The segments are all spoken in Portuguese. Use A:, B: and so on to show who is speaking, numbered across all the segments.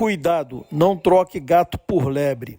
A: Cuidado, não troque gato por lebre.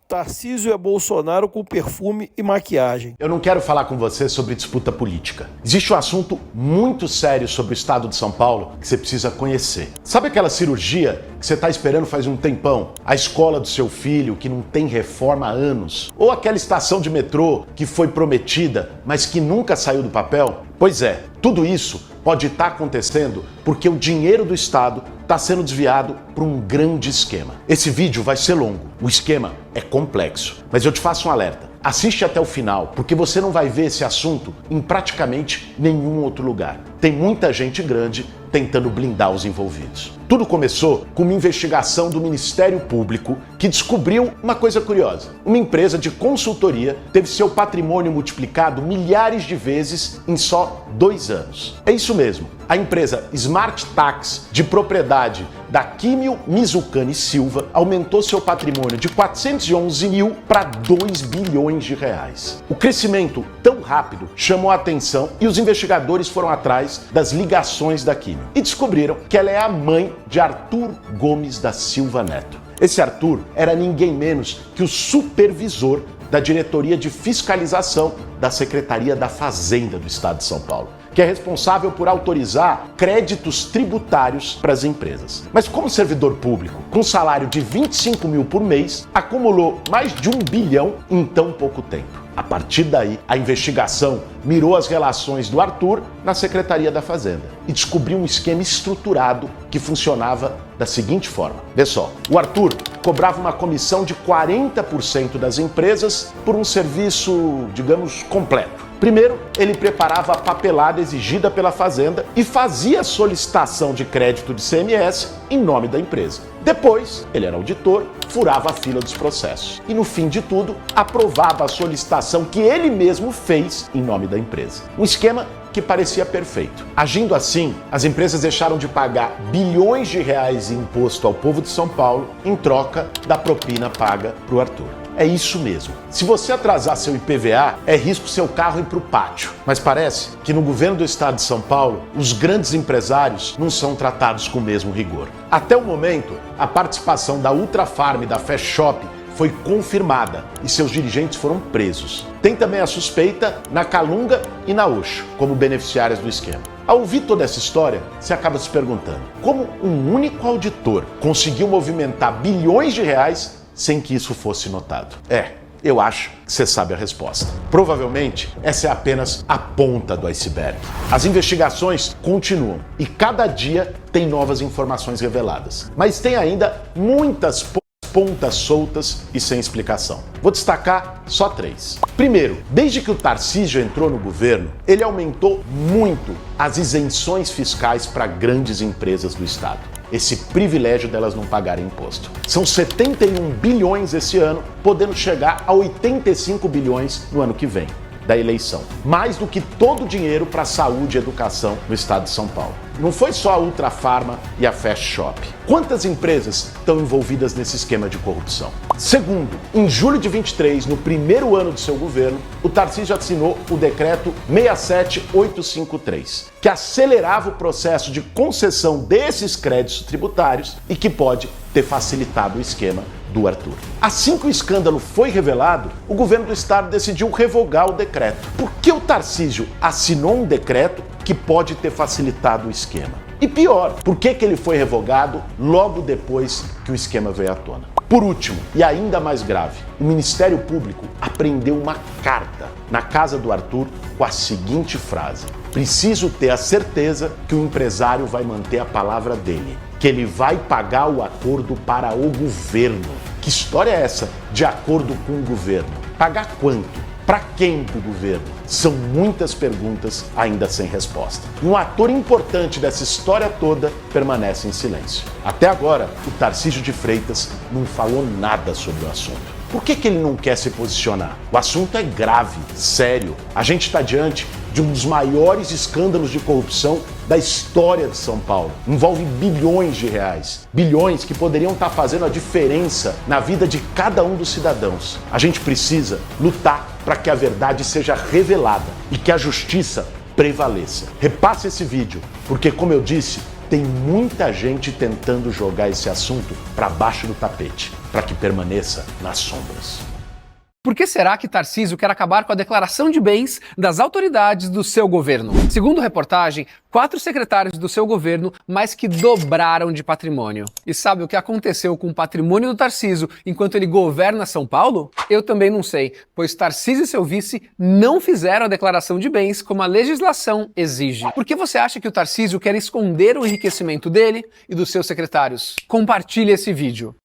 A: Tarcísio é Bolsonaro com perfume e maquiagem.
B: Eu não quero falar com você sobre disputa política. Existe um assunto muito sério sobre o estado de São Paulo que você precisa conhecer. Sabe aquela cirurgia que você está esperando faz um tempão? A escola do seu filho que não tem reforma há anos? Ou aquela estação de metrô que foi prometida, mas que nunca saiu do papel? Pois é, tudo isso pode estar acontecendo porque o dinheiro do Estado está sendo desviado para um grande esquema. Esse vídeo vai ser longo, o esquema é complexo, mas eu te faço um alerta. Assiste até o final, porque você não vai ver esse assunto em praticamente nenhum outro lugar. Tem muita gente grande tentando blindar os envolvidos. Tudo começou com uma investigação do Ministério Público que descobriu uma coisa curiosa. Uma empresa de consultoria teve seu patrimônio multiplicado milhares de vezes em só 2 anos. É isso mesmo. A empresa Smart Tax, de propriedade da Químio Mizukani Silva, aumentou seu patrimônio de 411 mil para 2 bilhões de reais. O crescimento tão rápido chamou a atenção e os investigadores foram atrás das ligações da Químio e descobriram que ela é a mãe de Arthur Gomes da Silva Neto. Esse Arthur era ninguém menos que o supervisor da Diretoria de Fiscalização da Secretaria da Fazenda do Estado de São Paulo, que é responsável por autorizar créditos tributários para as empresas. Mas como servidor público, com salário de 25 mil por mês, acumulou mais de 1 bilhão em tão pouco tempo. A partir daí, a investigação mirou as relações do Arthur na Secretaria da Fazenda e descobriu um esquema estruturado que funcionava da seguinte forma. Vê só, o Arthur cobrava uma comissão de 40% das empresas por um serviço, digamos, completo. Primeiro, ele preparava a papelada exigida pela Fazenda e fazia solicitação de crédito de CMS em nome da empresa. Depois, ele era auditor, furava a fila dos processos e, no fim de tudo, aprovava a solicitação que ele mesmo fez em nome da empresa. Um esquema que parecia perfeito. Agindo assim, as empresas deixaram de pagar bilhões de reais em imposto ao povo de São Paulo em troca da propina paga para o Arthur. É isso mesmo. Se você atrasar seu IPVA, é risco seu carro ir para o pátio. Mas parece que no governo do estado de São Paulo, os grandes empresários não são tratados com o mesmo rigor. Até o momento, a participação da Ultrafarm e da Fast Shop foi confirmada e seus dirigentes foram presos. Tem também a suspeita na Calunga e na Oxo, como beneficiárias do esquema. Ao ouvir toda essa história, você acaba se perguntando como um único auditor conseguiu movimentar bilhões de reais sem que isso fosse notado. Eu acho que você sabe a resposta. Provavelmente, essa é apenas a ponta do iceberg. As investigações continuam e cada dia tem novas informações reveladas. Mas tem ainda muitas pontas soltas e sem explicação. Vou destacar só 3. Primeiro, desde que o Tarcísio entrou no governo, ele aumentou muito as isenções fiscais para grandes empresas do estado. Esse privilégio delas não pagarem imposto. São 71 bilhões esse ano, podendo chegar a 85 bilhões no ano que vem, da eleição. Mais do que todo o dinheiro para saúde e educação no estado de São Paulo. Não foi só a Ultrafarma e a Fast Shop. Quantas empresas estão envolvidas nesse esquema de corrupção? Segundo, em julho de 23, no primeiro ano do seu governo, o Tarcísio assinou o decreto 67853, que acelerava o processo de concessão desses créditos tributários e que pode ter facilitado o esquema do Arthur. Assim que o escândalo foi revelado, o governo do estado decidiu revogar o decreto. Por que o Tarcísio assinou um decreto que pode ter facilitado o esquema? E pior, por que ele foi revogado logo depois que o esquema veio à tona? Por último, e ainda mais grave, o Ministério Público apreendeu uma carta na casa do Arthur com a seguinte frase: preciso ter a certeza que o empresário vai manter a palavra dele, que ele vai pagar o acordo para o governo. Que história é essa de acordo com o governo? Pagar quanto? Para quem do governo? São muitas perguntas ainda sem resposta. E um ator importante dessa história toda permanece em silêncio. Até agora, o Tarcísio de Freitas não falou nada sobre o assunto. Por que ele não quer se posicionar? O assunto é grave, sério. A gente está diante de um dos maiores escândalos de corrupção da história de São Paulo. Envolve bilhões de reais. Bilhões que poderiam estar fazendo a diferença na vida de cada um dos cidadãos. A gente precisa lutar para que a verdade seja revelada e que a justiça prevaleça. Repasse esse vídeo, porque, como eu disse, tem muita gente tentando jogar esse assunto para baixo do tapete, para que permaneça nas sombras.
C: Por que será que Tarcísio quer acabar com a declaração de bens das autoridades do seu governo? Segundo reportagem, 4 secretários do seu governo mais que dobraram de patrimônio. E sabe o que aconteceu com o patrimônio do Tarcísio enquanto ele governa São Paulo? Eu também não sei, pois Tarcísio e seu vice não fizeram a declaração de bens como a legislação exige. Por que você acha que o Tarcísio quer esconder o enriquecimento dele e dos seus secretários? Compartilhe esse vídeo.